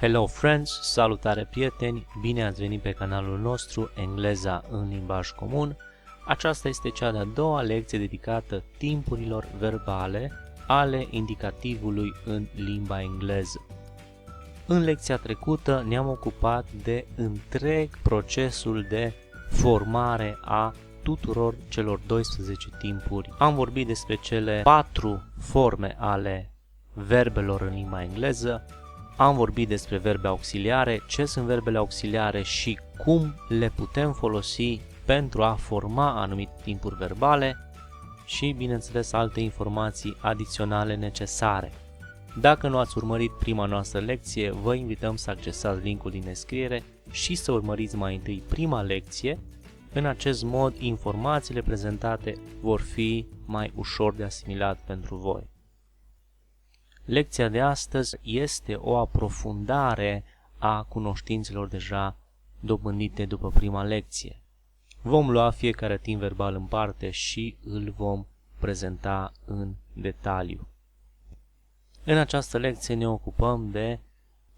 Hello friends, salutare prieteni, bine ați venit pe canalul nostru Engleza în limbaj comun. Aceasta este cea de-a doua lecție dedicată timpurilor verbale ale indicativului în limba engleză. În lecția trecută ne-am ocupat de întreg procesul de formare a tuturor celor 12 timpuri. Am vorbit despre cele 4 forme ale verbelor în limba engleză. Am vorbit despre verbe auxiliare, ce sunt verbele auxiliare și cum le putem folosi pentru a forma anumite timpuri verbale și, bineînțeles, alte informații adiționale necesare. Dacă nu ați urmărit prima noastră lecție, vă invităm să accesați linkul din descriere și să urmăriți mai întâi prima lecție. În acest mod, informațiile prezentate vor fi mai ușor de asimilat pentru voi. Lecția de astăzi este o aprofundare a cunoștințelor deja dobândite după prima lecție. Vom lua fiecare timp verbal în parte și îl vom prezenta în detaliu. În această lecție ne ocupăm de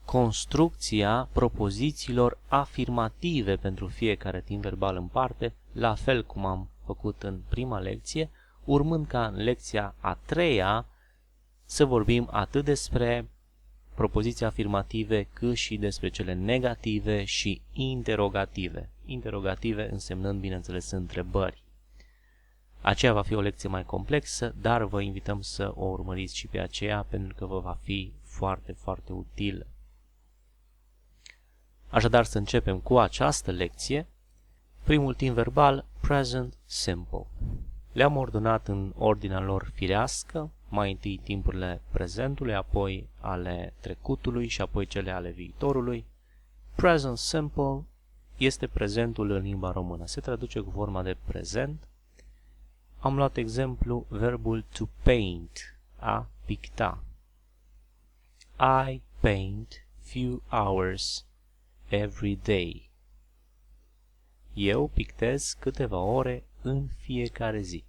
construcția propozițiilor afirmative pentru fiecare timp verbal în parte, la fel cum am făcut în prima lecție, urmând ca în lecția a treia să vorbim atât despre propoziții afirmative cât și despre cele negative și interogative. Interogative însemnând, bineînțeles, întrebări. Aceea va fi o lecție mai complexă, dar vă invităm să o urmăriți și pe aceea pentru că vă va fi foarte, foarte utilă. Așadar, să începem cu această lecție. Primul timp verbal, present simple. Le-am ordonat în ordinea lor firească, mai întâi timpurile prezentului, apoi ale trecutului și apoi cele ale viitorului. Present simple este prezentul în limba română. Se traduce cu forma de prezent. Am luat exemplu verbul to paint, a picta. I paint few hours every day. Eu pictez câteva ore în fiecare zi.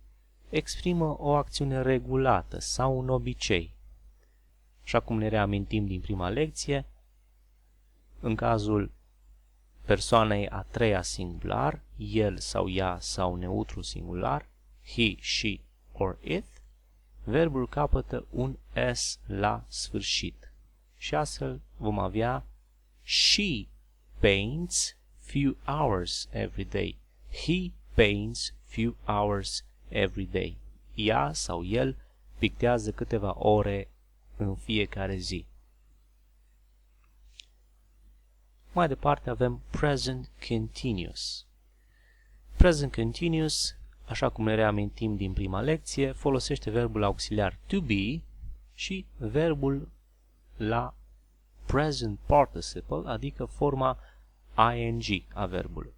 Exprimă o acțiune regulată sau un obicei. Așa cum ne reamintim din prima lecție, în cazul persoanei a treia singular, el sau ea sau neutru singular, he, she or it, verbul capătă un s la sfârșit. Și astfel vom avea she paints few hours every day. He paints few hours every day. Ea sau el pictează câteva ore în fiecare zi. Mai departe avem present continuous. Present continuous, așa cum ne reamintim din prima lecție, folosește verbul auxiliar to be și verbul la present participle, adică forma ing a verbului.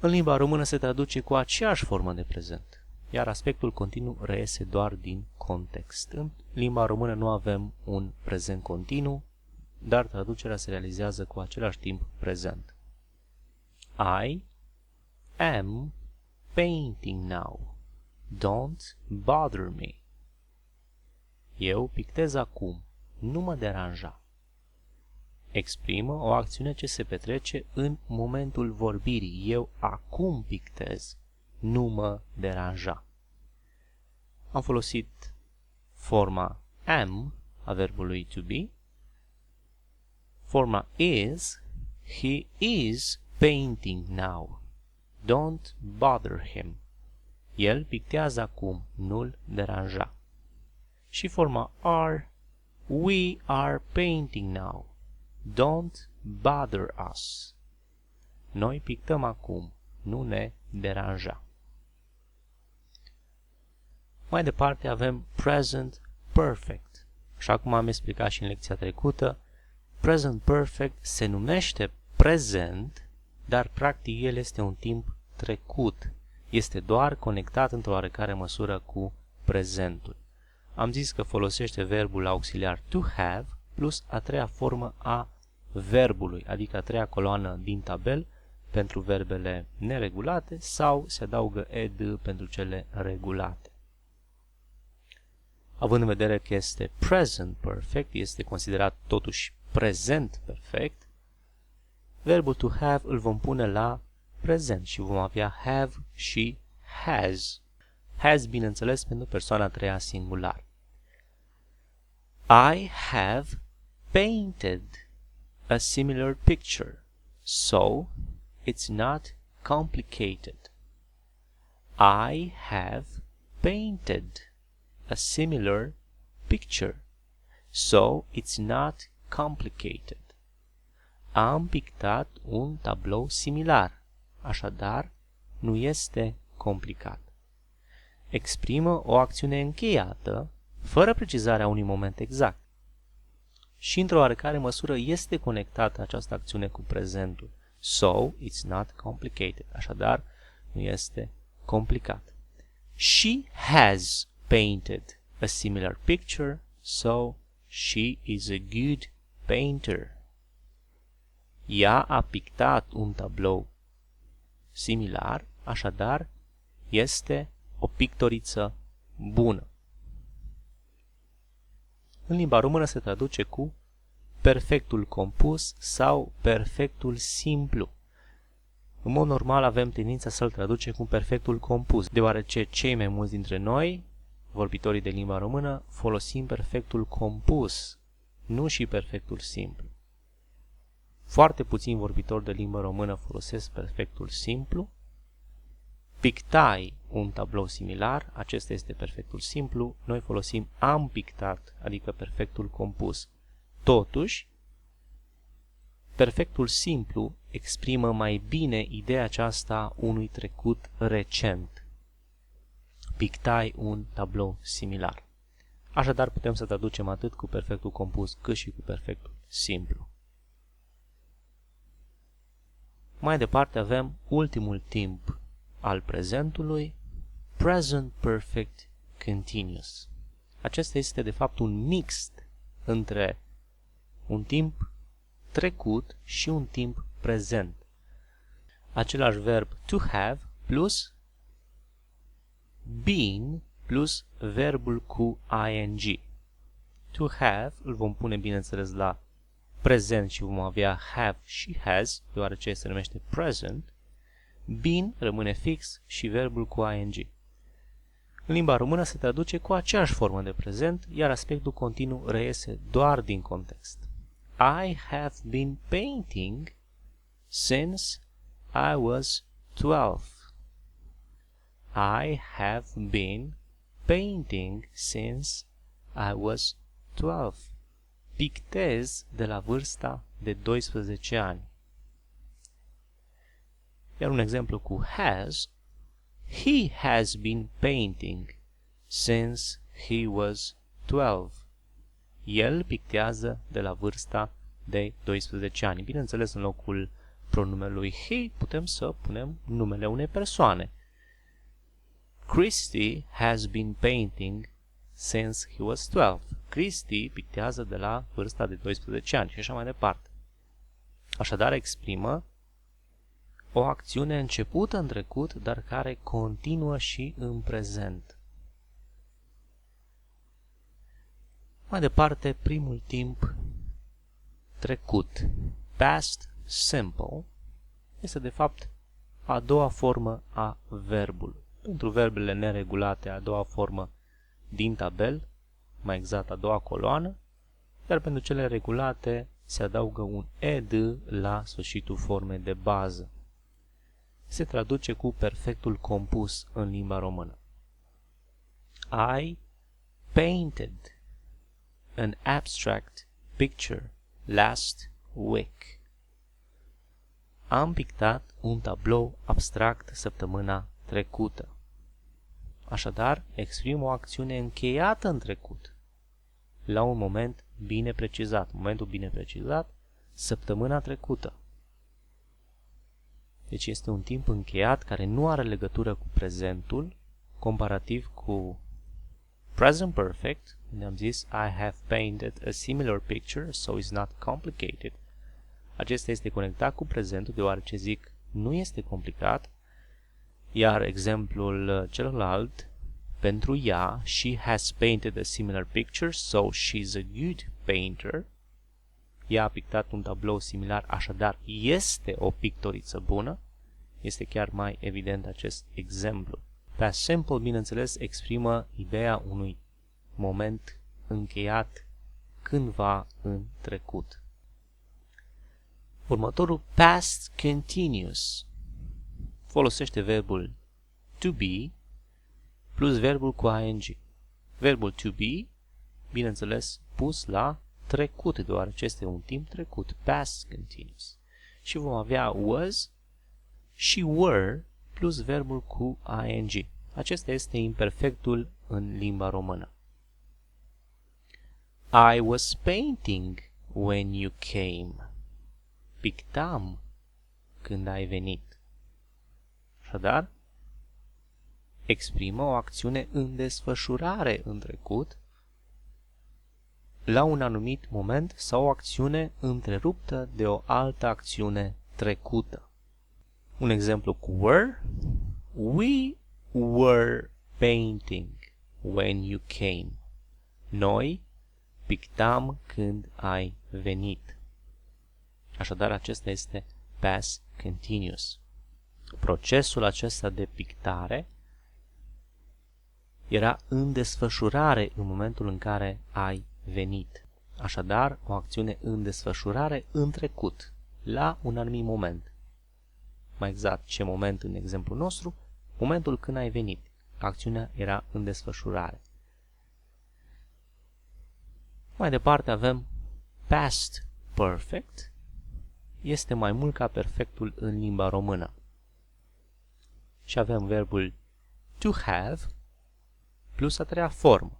În limba română se traduce cu aceeași formă de prezent, iar aspectul continuu reiese doar din context. În limba română nu avem un prezent continuu, dar traducerea se realizează cu același timp prezent. I am painting now. Don't bother me. Eu pictez acum. Nu mă deranja. Exprimă o acțiune ce se petrece în momentul vorbirii. Eu acum pictez. Nu mă deranja. Am folosit forma am a verbului to be. Forma is. He is painting now. Don't bother him. El pictează acum. Nu-l deranja. Și forma are. We are painting now. Don't bother us. Noi pictăm acum, nu ne deranja. Mai departe avem present perfect. Așa cum am explicat și în lecția trecută, present perfect se numește prezent, dar practic el este un timp trecut. Este doar conectat într-o oarecare măsură cu prezentul. Am zis că folosește verbul auxiliar to have plus a treia formă a verbului, adică a treia coloană din tabel pentru verbele neregulate sau se adaugă ed pentru cele regulate. Având în vedere că este present perfect, este considerat totuși prezent perfect, verbul to have îl vom pune la prezent și vom avea have și has. Has, bineînțeles, pentru persoana a treia singular. I have painted a similar picture, so it's not complicated. I have painted a similar picture, so it's not complicated. Am pictat un tablou similar, așadar nu este complicat. Exprimă o acțiune încheiată, fără precizarea unui moment exact. Și într-o oarecare măsură este conectată această acțiune cu prezentul. So, it's not complicated. Așadar, nu este complicat. She has painted a similar picture, so she is a good painter. Ea a pictat un tablou similar, așadar este o pictoriță bună. În limba română se traduce cu perfectul compus sau perfectul simplu. În mod normal avem tendința să-l traducem cu perfectul compus, deoarece cei mai mulți dintre noi, vorbitorii de limba română, folosim perfectul compus, nu și perfectul simplu. Foarte puțini vorbitori de limba română folosesc perfectul simplu. Pictai un tablou similar, acesta este perfectul simplu, noi folosim am pictat, adică perfectul compus. Totuși, perfectul simplu exprimă mai bine ideea aceasta unui trecut recent. Pictai un tablou similar. Așadar putem să traducem atât cu perfectul compus cât și cu perfectul simplu. Mai departe avem ultimul timp al prezentului, present perfect continuous. Acesta este de fapt un mix între un timp trecut și un timp prezent. Același verb to have plus been plus verbul cu ing. To have îl vom pune bineînțeles la prezent și vom avea have și has, deoarece se numește present. Been rămâne fix și verbul cu ing. În limba română se traduce cu aceeași formă de prezent, iar aspectul continuu reiese doar din context. I have been painting since I was 12. I have been painting since I was 12. Pictez de la vârsta de 12 ani. Iar un exemplu cu has, he has been painting since he was 12. El pictează de la vârsta de 12 ani. Bineînțeles, în locul pronumelui he putem să punem numele unei persoane. Christy has been painting since he was 12. Christy pictează de la vârsta de 12 ani și așa mai departe. Așadar, exprimă o acțiune începută în trecut, dar care continuă și în prezent. Mai departe, primul timp trecut, past simple, este de fapt a doua formă a verbului. Pentru verbele neregulate, a doua formă din tabel, mai exact a doua coloană, iar pentru cele regulate se adaugă un ed la sfârșitul formei de bază. Se traduce cu perfectul compus în limba română. I painted an abstract picture last week. Am pictat un tablou abstract săptămâna trecută. Așadar, exprim o acțiune încheiată în trecut, la un moment bine precizat. Momentul bine precizat, săptămâna trecută. Deci este un timp încheiat care nu are legătură cu prezentul, comparativ cu present perfect, unde am zis I have painted a similar picture, so it's not complicated. Acesta este conectat cu prezentul, deoarece zic nu este complicat, iar exemplul celălalt, pentru ea, she has painted a similar picture, so she's a good painter, ea a pictat un tablou similar, așadar este o pictoriță bună. Este chiar mai evident acest exemplu. Past simple, bineînțeles, exprimă ideea unui moment încheiat cândva în trecut. Următorul, past continuous, folosește verbul to be plus verbul cu ing. Verbul to be, bineînțeles, pus la trecut, deoarece este un timp trecut, past continuous. Și vom avea was și were plus verbul cu ing. Acesta este imperfectul în limba română. I was painting when you came. Pictam când ai venit. Așadar, exprimă o acțiune în desfășurare în trecut la un anumit moment sau o acțiune întreruptă de o altă acțiune trecută. Un exemplu cu were. We were painting when you came. Noi pictam când ai venit. Așadar, acesta este past continuous. Procesul acesta de pictare era în desfășurare în momentul în care ai venit. Așadar, o acțiune în desfășurare în trecut, la un anumit moment. Mai exact, ce moment în exemplul nostru? Momentul când ai venit. Acțiunea era în desfășurare. Mai departe avem past perfect. Este mai mult ca perfectul în limba română. Și avem verbul to have plus a treia formă.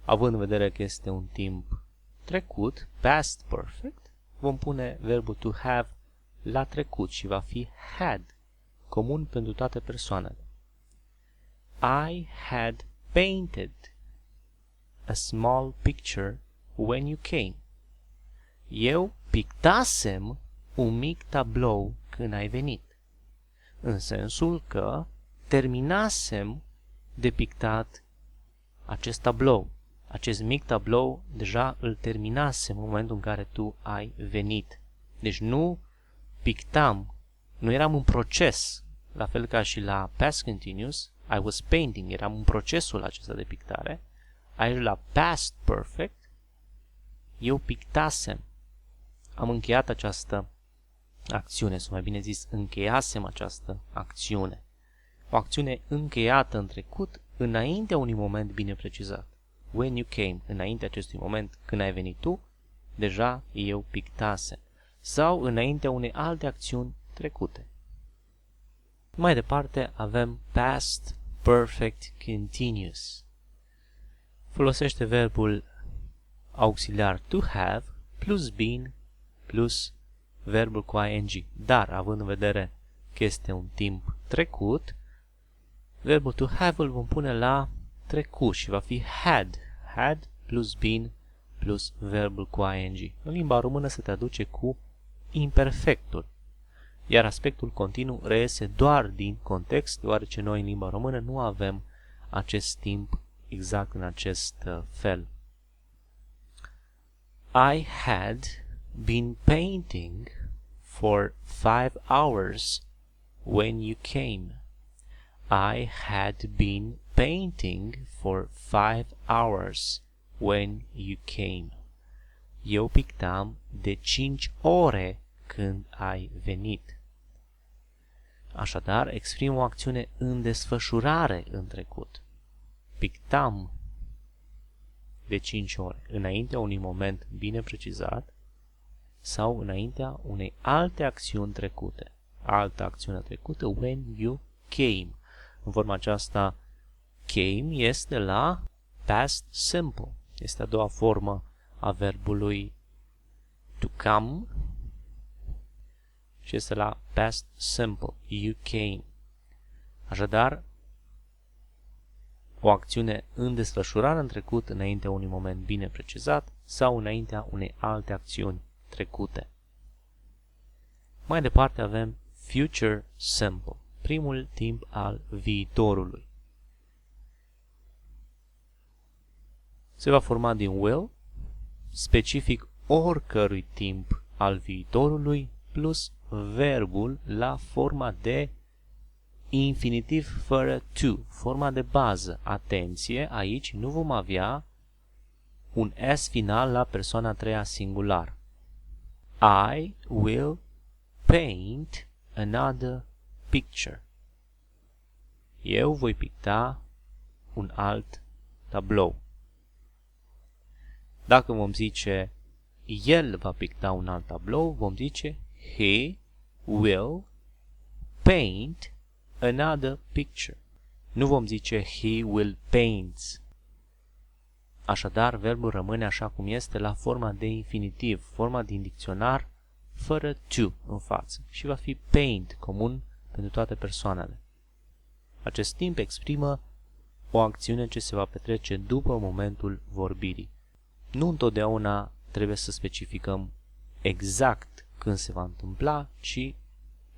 Având în vedere că este un timp trecut, past perfect, vom pune verbul to have la trecut și va fi had, comun pentru toate persoanele. I had painted a small picture when you came. Eu pictasem un mic tablou când ai venit. În sensul că terminasem de pictat acest tablou. Acest mic tablou deja îl terminasem în momentul în care tu ai venit. Deci nu pictam, nu eram în proces, la fel ca și la past continuous, I was painting, eram în procesul acesta de pictare. Aici la past perfect, eu pictasem. Am încheiat această acțiune, sau mai bine zis, încheiasem această acțiune. O acțiune încheiată în trecut, înaintea unui moment bine precizat. When you came, înaintea acestui moment, când ai venit tu, deja eu pictasem. Sau înaintea unei alte acțiuni trecute. Mai departe avem past perfect continuous. Folosește verbul auxiliar to have plus been plus verbul cu ing. Dar, având în vedere că este un timp trecut, verbul to have îl vom pune la trecut și va fi had. Had plus been plus verbul cu ing. În limba română se traduce cu imperfectul. Iar aspectul continuu reiese doar din context, deoarece noi în limba română nu avem acest timp exact în acest fel. I had been painting for 5 hours when you came. I had been painting for 5 hours when you came. Eu pictam de 5 ore când ai venit. Așadar, exprim o acțiune în desfășurare în trecut. Pictam de 5 ore înaintea unui moment bine precizat sau înaintea unei alte acțiuni trecute. Altă acțiune trecută, when you came. În forma aceasta, came este la past simple. Este a doua formă a verbului to come și este la past simple. You came. Așadar, o acțiune în desfășurare în trecut înaintea unui moment bine precizat sau înaintea unei alte acțiuni trecute. Mai departe avem future simple, primul timp al viitorului. Se va forma din will, specific oricărui timp al viitorului plus verbul la forma de infinitiv fără to, forma de bază. Atenție, aici nu vom avea un S final la persoana a treia singular. I will paint another picture. Eu voi picta un alt tablou. Dacă vom zice el va picta un alt tablou, vom zice he will paint another picture. Nu vom zice he will paint. Așadar, verbul rămâne așa cum este la forma de infinitiv, forma din dicționar fără to în față și va fi paint, comun pentru toate persoanele. Acest timp exprimă o acțiune ce se va petrece după momentul vorbirii. Nu întotdeauna trebuie să specificăm exact când se va întâmpla, ci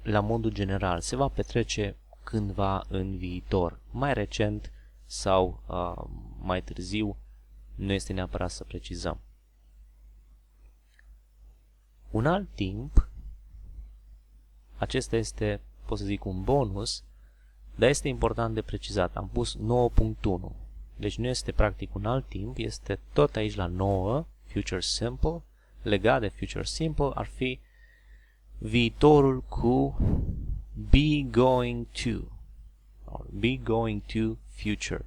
la modul general. Se va petrece cândva în viitor, mai recent sau mai târziu, nu este neapărat să precizăm. Un alt timp, acesta este, pot să zic, un bonus, dar este important de precizat. Am pus 9.1, deci nu este practic un alt timp, este tot aici la 9, future simple. Legat de future simple ar fi viitorul cu be going to, or be going to future.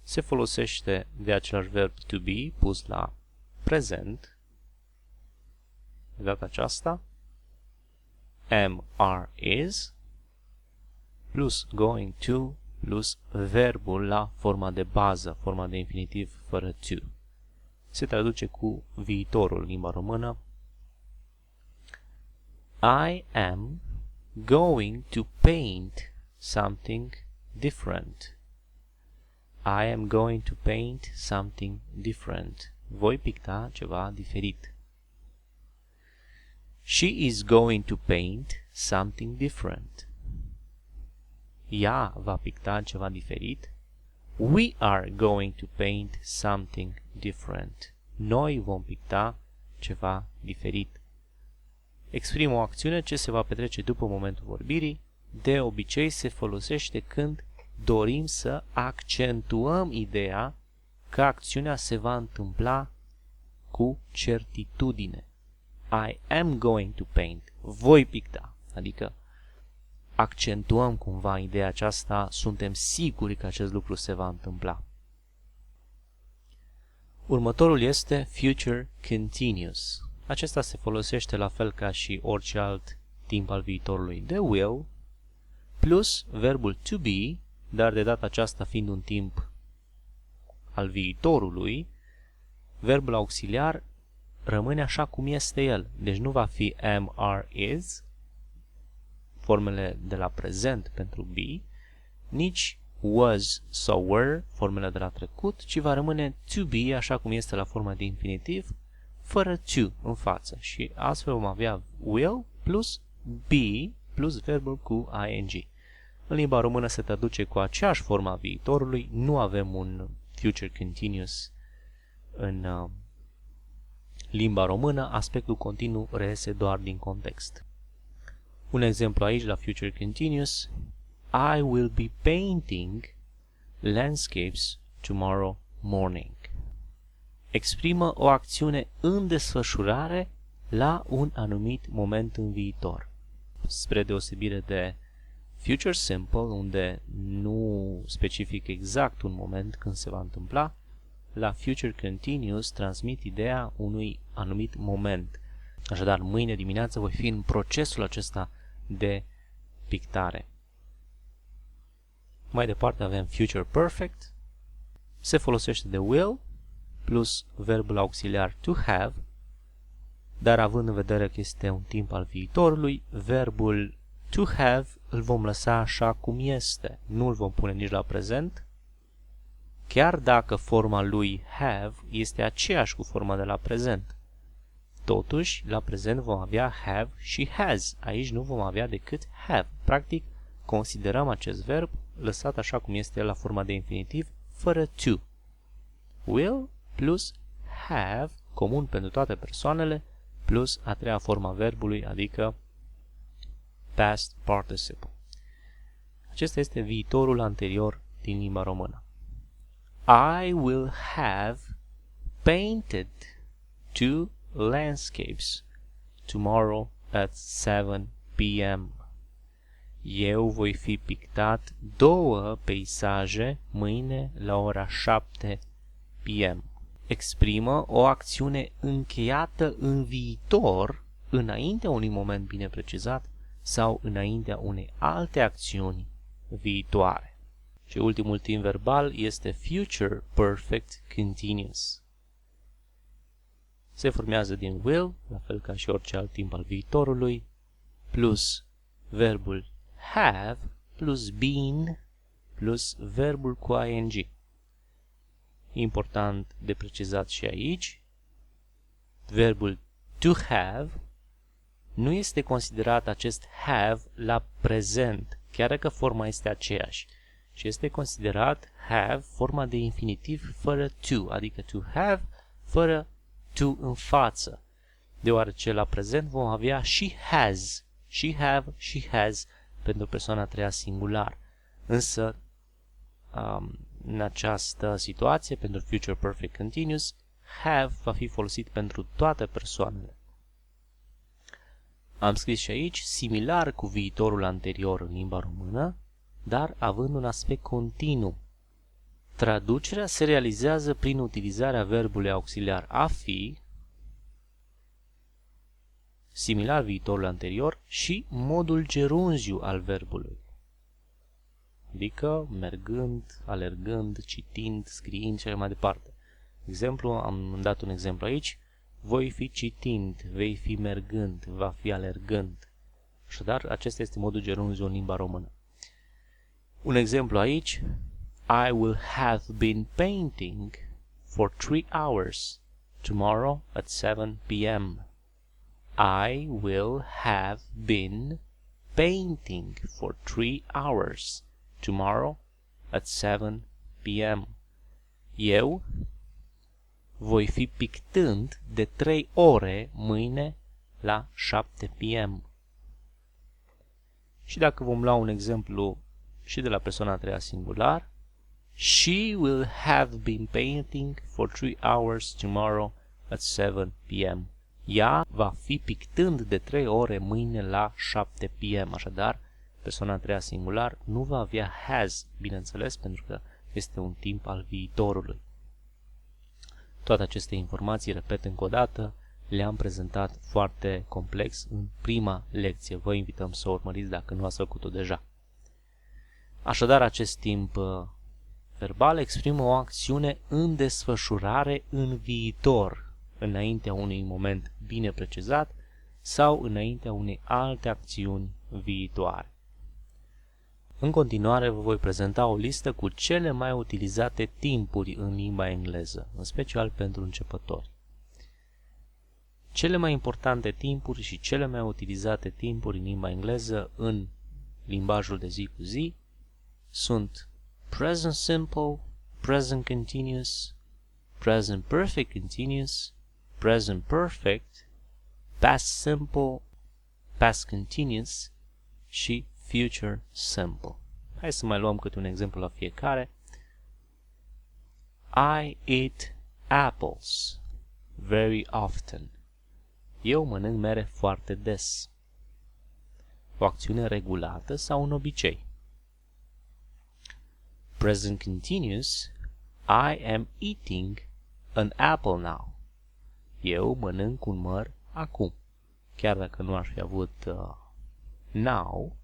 Se folosește de același verb to be pus la prezent. De data aceasta, am, are, is, plus going to, plus verbul la forma de bază, forma de infinitiv fără to. Se traduce cu viitorul în limba română. I am going to paint something different. I am going to paint something different. Voi picta ceva diferit. She is going to paint something different. Ea va picta ceva diferit. We are going to paint something different. Noi vom picta ceva diferit. Exprimă o acțiune ce se va petrece după momentul vorbirii. De obicei se folosește când dorim să accentuăm ideea că acțiunea se va întâmpla cu certitudine. I am going to paint. Voi picta. Adică accentuăm cumva ideea aceasta, suntem siguri că acest lucru se va întâmpla. Următorul este future continuous. Acesta se folosește la fel ca și orice alt timp al viitorului de will, plus verbul to be, dar de data aceasta fiind un timp al viitorului, verbul auxiliar rămâne așa cum este el. Deci nu va fi am, are, is, formele de la prezent pentru be, nici was sau were, formele de la trecut, ci va rămâne to be așa cum este la forma de infinitiv, fără to în față. Și astfel vom avea will plus be plus verbul cu ing. În limba română se traduce cu aceeași formă a viitorului, nu avem un future continuous în limba română, aspectul continuu reiese doar din context. Un exemplu aici la future continuous, I will be painting landscapes tomorrow morning. Exprimă o acțiune în desfășurare la un anumit moment în viitor. Spre deosebire de future simple, unde nu specific exact un moment când se va întâmpla, la future continuous transmit ideea unui anumit moment. Așadar, mâine dimineață voi fi în procesul acesta de pictare. Mai departe avem future perfect. Se folosește de will plus verbul auxiliar to have, dar având în vedere că este un timp al viitorului, verbul to have îl vom lăsa așa cum este. Nu îl vom pune nici la prezent, chiar dacă forma lui have este aceeași cu forma de la prezent. Totuși, la prezent vom avea have și has. Aici nu vom avea decât have. Practic, considerăm acest verb lăsat așa cum este la forma de infinitiv, fără to. Will plus have comun pentru toate persoanele, plus a treia formă a verbului, adică past participle. Acesta este viitorul anterior din limba română. I will have painted 2 landscapes tomorrow at 7 p.m. Eu voi fi pictat 2 peisaje mâine la ora 7 p.m. Exprimă o acțiune încheiată în viitor, înaintea unui moment bine precizat sau înaintea unei alte acțiuni viitoare. Și ultimul timp verbal este Future Perfect Continuous. Se formează din will, la fel ca și orice alt timp al viitorului, plus verbul have, plus been, plus verbul cu ing. Important de precizat și aici, verbul to have nu este considerat acest have la prezent, chiar dacă forma este aceeași, și este considerat have forma de infinitiv fără to, adică to have fără to în față, deoarece la prezent vom avea și has, și have, și has pentru persoana a treia singular. Însă, în această situație, pentru Future Perfect Continuous, have va fi folosit pentru toate persoanele. Am scris și aici, similar cu viitorul anterior în limba română, dar având un aspect continuu. Traducerea se realizează prin utilizarea verbului auxiliar a fi, similar viitorul anterior, și modul gerunziu al verbului. Adică mergând, alergând, citind, scriind și așa mai departe. Exemplu, am dat un exemplu aici, voi fi citind, vei fi mergând, va fi alergând. Așadar, acesta este modul gerunziu în limba română. Un exemplu aici, I will have been painting for 3 hours tomorrow at 7 p.m. I will have been painting for 3 hours tomorrow at 7 p.m. Eu voi fi pictând de 3 ore mâine la 7 p.m. Și dacă vom lua un exemplu și de la persoana a treia singular, she will have been painting for 3 hours tomorrow at 7 p.m. Ea va fi pictând de 3 ore mâine la 7 p.m. Așadar, persoana a treia singular nu va avea has, bineînțeles, pentru că este un timp al viitorului. Toate aceste informații, repet încă o dată, le-am prezentat foarte complex în prima lecție. Vă invităm să o urmăriți dacă nu ați făcut-o deja. Așadar, acest timp verbal exprimă o acțiune în desfășurare în viitor, înaintea unui moment bine precizat sau înaintea unei alte acțiuni viitoare. În continuare vă voi prezenta o listă cu cele mai utilizate timpuri în limba engleză, în special pentru începători. Cele mai importante timpuri și cele mai utilizate timpuri în limba engleză în limbajul de zi cu zi sunt present simple, present continuous, present perfect continuous, present perfect, past simple, past continuous și future simple. Hai să mai luăm câte un exemplu la fiecare. I eat apples very often. Eu mănânc mere foarte des. O acțiune regulată sau un obicei. Present continuous. I am eating an apple now. Eu mănânc un măr acum. Chiar dacă nu aș fi avut now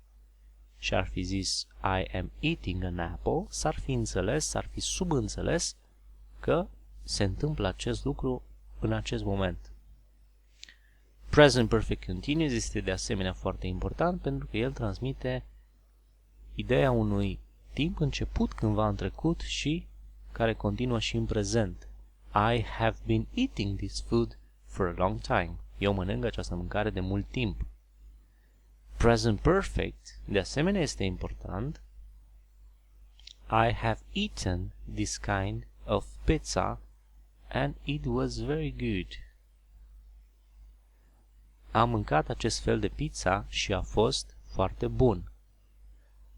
și ar fi zis I am eating an apple, s-ar fi înțeles, s-ar fi subînțeles că se întâmplă acest lucru în acest moment. Present Perfect Continuous este de asemenea foarte important pentru că el transmite ideea unui timp început cândva în trecut și care continuă și în prezent. I have been eating this food for a long time. Eu mănânc această mâncare de mult timp. Present Perfect, de asemenea, este important. I have eaten this kind of pizza and it was very good. Am mâncat acest fel de pizza și a fost foarte bun.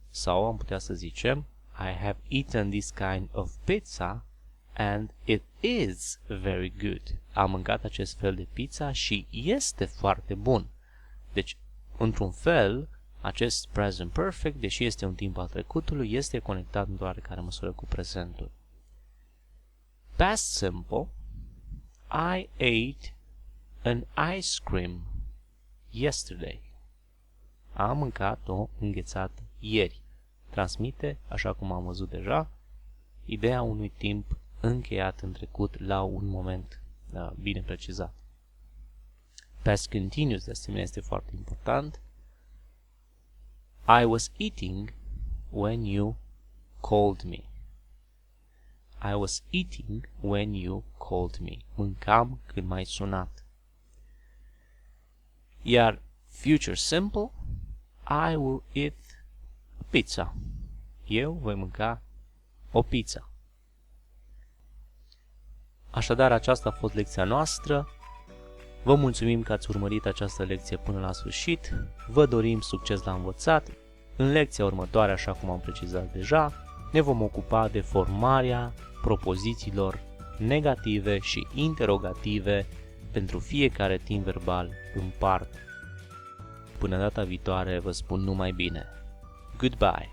Sau am putea să zicem I have eaten this kind of pizza and it is very good. Am mâncat acest fel de pizza și este foarte bun. Deci, într-un fel, acest present perfect, deși este un timp al trecutului, este conectat în oarecare măsură cu prezentul. Past simple, I ate an ice cream yesterday. Am mâncat o înghețată ieri. Transmite, așa cum am văzut deja, ideea unui timp încheiat în trecut la un moment bine precizat. Past continuous, de asemenea, este foarte important. I was eating when you called me. I was eating when you called me. Mâncam când m-ai sunat. Iar future simple, I will eat a pizza. Eu voi mânca o pizza. Așadar, aceasta a fost lecția noastră. Vă mulțumim că ați urmărit această lecție până la sfârșit. Vă dorim succes la învățat. În lecția următoare, așa cum am precizat deja, ne vom ocupa de formarea propozițiilor negative și interogative pentru fiecare timp verbal în parte. Până data viitoare, vă spun numai bine. Goodbye!